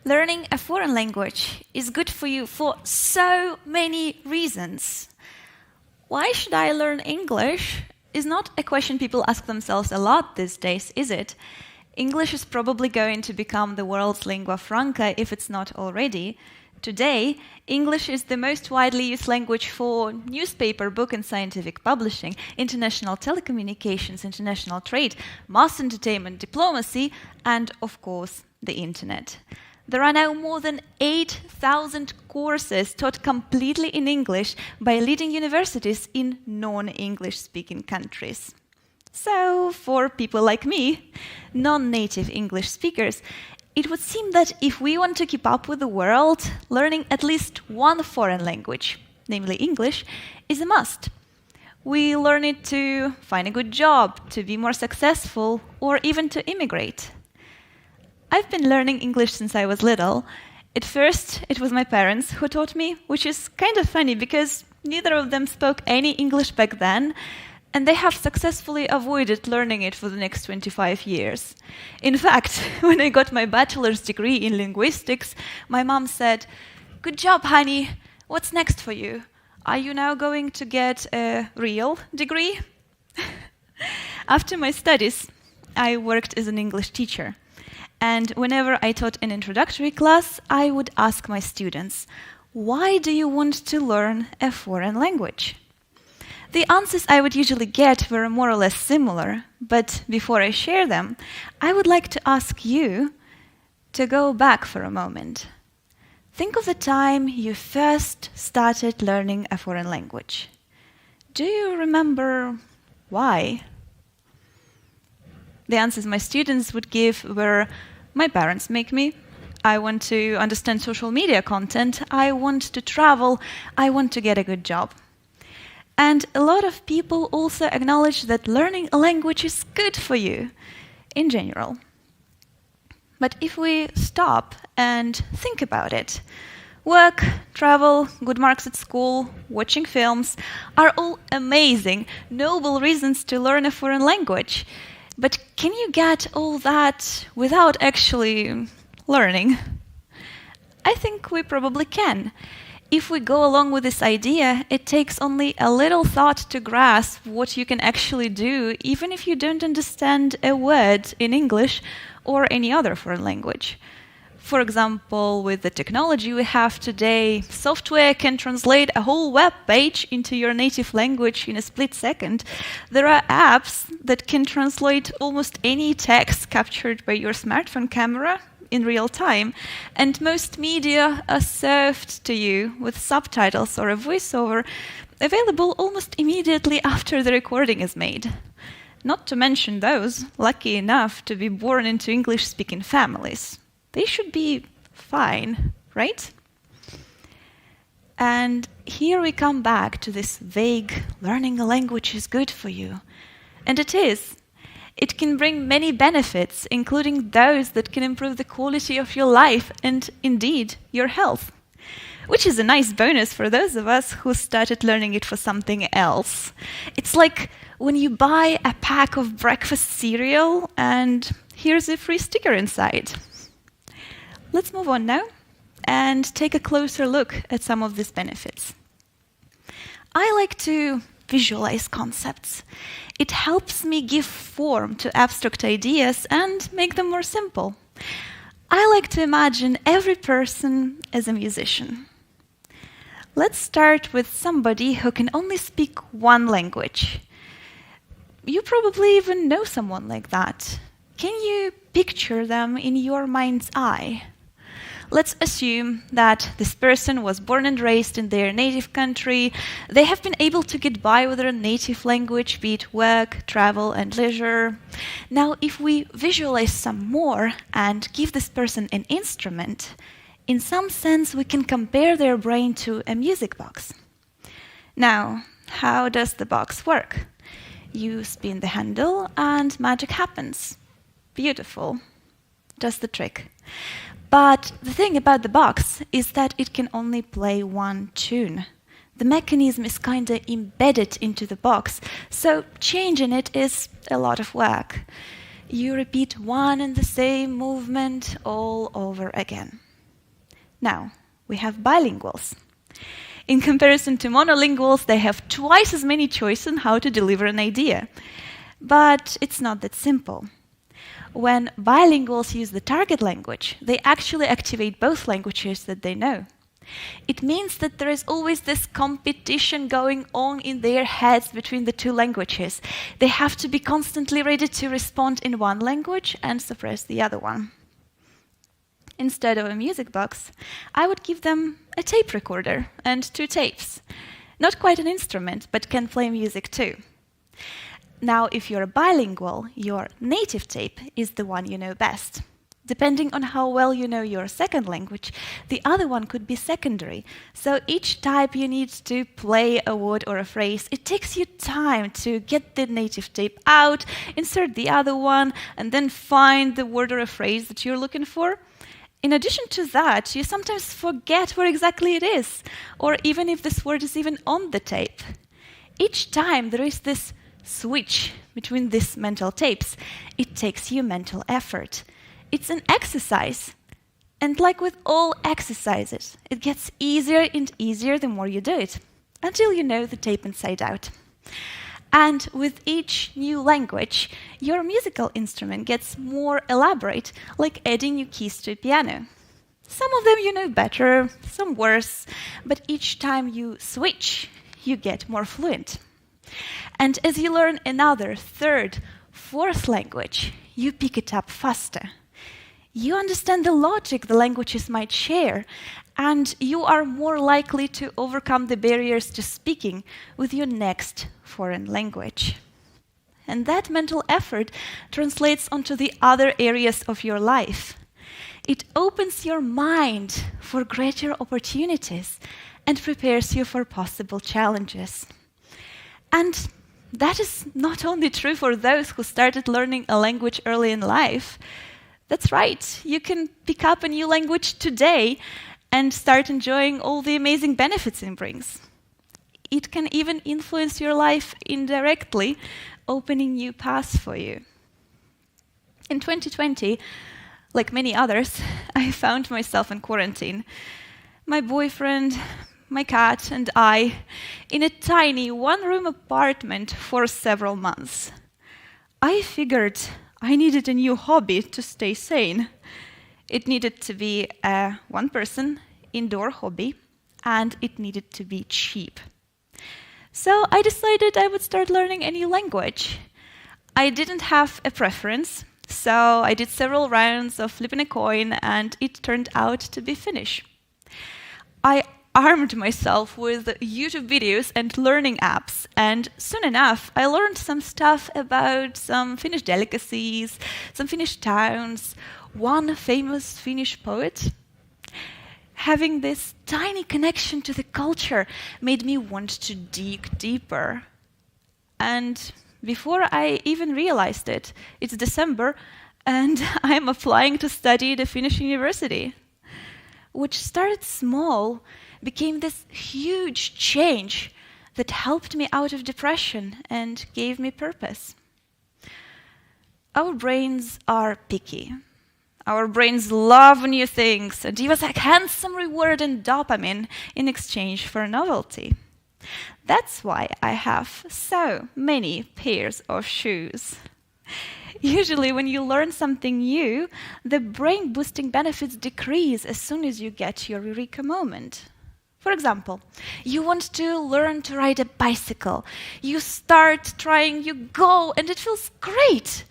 Learning a foreign language is good for you for so many reasons. Why should I learn English is not a question people ask themselves a lot these days, is it? English is probably going to become the world's lingua franca if it's not already. Today, English is the most widely used language for newspaper, book and scientific publishing, international telecommunications, international trade, mass entertainment, diplomacy, and, of course, the internet. There are now more than 8,000 courses taught completely in English by leading universities in non-English speaking countries. So, for people like me, non-native English speakers, it would seem that if we want to keep up with the world, learning at least one foreign language, namely English, is a must. We learn it to find a good job, to be more successful, or even to immigrate. I've been learning English since I was little. At first, it was my parents who taught me, which is kind of funny because neither of them spoke any English back then, and they have successfully avoided learning it for the next 25 years. In fact, when I got my bachelor's degree in linguistics, my mom said, "Good job, honey. What's next for you? Are you now going to get a real degree?" After my studies, I worked as an English teacher. And whenever I taught an introductory class, I would ask my students, "Why do you want to learn a foreign language?" The answers I would usually get were more or less similar, but before I share them, I would like to ask you to go back for a moment. Think of the time you first started learning a foreign language. Do you remember why? The answers my students would give were, "My parents make me. I want to understand social media content. I want to travel. I want to get a good job." And a lot of people also acknowledge that learning a language is good for you, in general. But if we stop and think about it, work, travel, good marks at school, watching films are all amazing, noble reasons to learn a foreign language. But can you get all that without actually learning? I think we probably can. If we go along with this idea, it takes only a little thought to grasp what you can actually do, even if you don't understand a word in English or any other foreign language. For example, with the technology we have today, software can translate a whole web page into your native language in a split second. There are apps that can translate almost any text captured by your smartphone camera in real time, and most media are served to you with subtitles or a voiceover available almost immediately after the recording is made. Not to mention those lucky enough to be born into English-speaking families. They should be fine, right? And here we come back to this vague learning a language is good for you. And it is. It can bring many benefits, including those that can improve the quality of your life and, indeed, your health. Which is a nice bonus for those of us who started learning it for something else. It's like when you buy a pack of breakfast cereal and here's a free sticker inside. Let's move on now and take a closer look at some of these benefits. I like to visualize concepts. It helps me give form to abstract ideas and make them more simple. I like to imagine every person as a musician. Let's start with somebody who can only speak one language. You probably even know someone like that. Can you picture them in your mind's eye? Let's assume that this person was born and raised in their native country. They have been able to get by with their native language, be it work, travel, and leisure. Now, if we visualize some more and give this person an instrument, in some sense, we can compare their brain to a music box. Now, how does the box work? You spin the handle and magic happens. Beautiful. Just the trick. But the thing about the box is that it can only play one tune. The mechanism is kind of embedded into the box, so changing it is a lot of work. You repeat one and the same movement all over again. Now, we have bilinguals. In comparison to monolinguals, they have twice as many choices on how to deliver an idea. But it's not that simple. When bilinguals use the target language, they actually activate both languages that they know. It means that there is always this competition going on in their heads between the two languages. They have to be constantly ready to respond in one language and suppress the other one. Instead of a music box, I would give them a tape recorder and 2 tapes. Not quite an instrument, but can play music too. Now, if you're bilingual, your native tape is the one you know best. Depending on how well you know your second language, the other one could be secondary. So each time you need to play a word or a phrase, it takes you time to get the native tape out, insert the other one, and then find the word or a phrase that you're looking for. In addition to that, you sometimes forget where exactly it is, or even if this word is even on the tape. Each time there is this switch between these mental tapes, it takes you mental effort. It's an exercise. And like with all exercises, it gets easier and easier the more you do it, until you know the tape inside out. And with each new language, your musical instrument gets more elaborate, like adding new keys to a piano. Some of them you know better, some worse, but each time you switch, you get more fluent. And as you learn another, third, fourth language, you pick it up faster. You understand the logic the languages might share, and you are more likely to overcome the barriers to speaking with your next foreign language. And that mental effort translates onto the other areas of your life. It opens your mind for greater opportunities and prepares you for possible challenges. And that is not only true for those who started learning a language early in life. That's right, you can pick up a new language today and start enjoying all the amazing benefits it brings. It can even influence your life indirectly, opening new paths for you. In 2020, like many others, I found myself in quarantine. My boyfriend, my cat, and I in a tiny one-room apartment for several months. I figured I needed a new hobby to stay sane. It needed to be a one-person indoor hobby, and it needed to be cheap. So I decided I would start learning a new language. I didn't have a preference, so I did several rounds of flipping a coin, and it turned out to be Finnish. I armed myself with YouTube videos and learning apps, and soon enough I learned some stuff about some Finnish delicacies, some Finnish towns, one famous Finnish poet. Having this tiny connection to the culture made me want to dig deeper. And before I even realized it, it's December and I'm applying to study at a Finnish university. Which started small became this huge change that helped me out of depression and gave me purpose. Our brains are picky. Our brains love new things and give us a handsome reward and dopamine in exchange for novelty. That's why I have so many pairs of shoes. Usually when you learn something new, the brain-boosting benefits decrease as soon as you get your eureka moment. For example, you want to learn to ride a bicycle. You start trying, you go, and it feels great.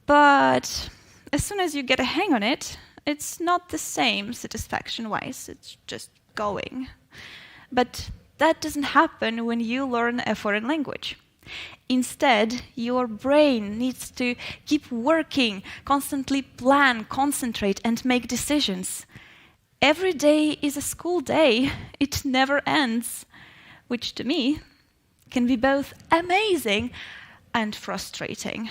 But as soon as you get a hang on it, it's not the same satisfaction-wise, it's just going. But that doesn't happen when you learn a foreign language. Instead, your brain needs to keep working, constantly plan, concentrate, and make decisions. Every day is a school day. It never ends, which to me can be both amazing and frustrating.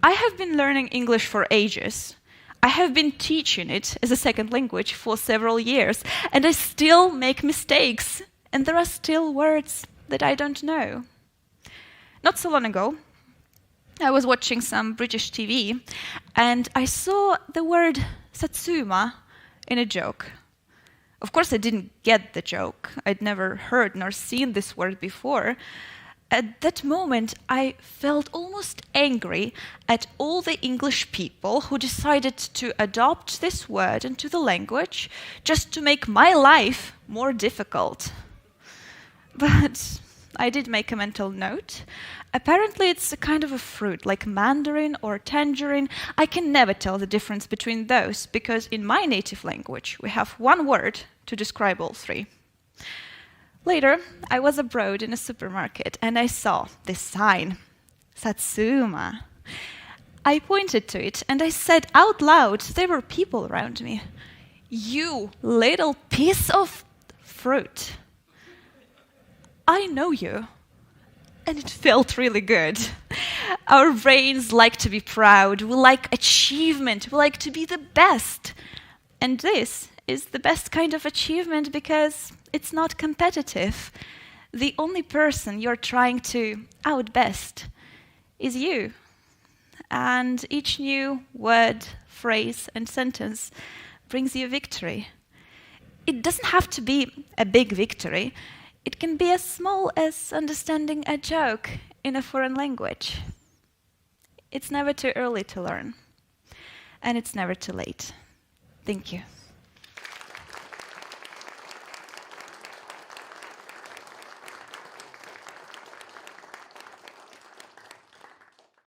I have been learning English for ages. I have been teaching it as a second language for several years, and I still make mistakes, and there are still words that I don't know. Not so long ago, I was watching some British TV, and I saw the word Satsuma in a joke. Of course, I didn't get the joke. I'd never heard nor seen this word before. At that moment, I felt almost angry at all the English people who decided to adopt this word into the language just to make my life more difficult. But I did make a mental note. Apparently, it's a kind of a fruit, like mandarin or tangerine. I can never tell the difference between those, because in my native language, we have one word to describe all three. Later, I was abroad in a supermarket and I saw this sign, Satsuma. I pointed to it and I said out loud, there were people around me, "You little piece of fruit. I know you." And it felt really good. Our brains like to be proud, we like achievement, we like to be the best. And this is the best kind of achievement because it's not competitive. The only person you're trying to outbest is you. And each new word, phrase, and sentence brings you victory. It doesn't have to be a big victory. It can be as small as understanding a joke in a foreign language. It's never too early to learn. And it's never too late. Thank you.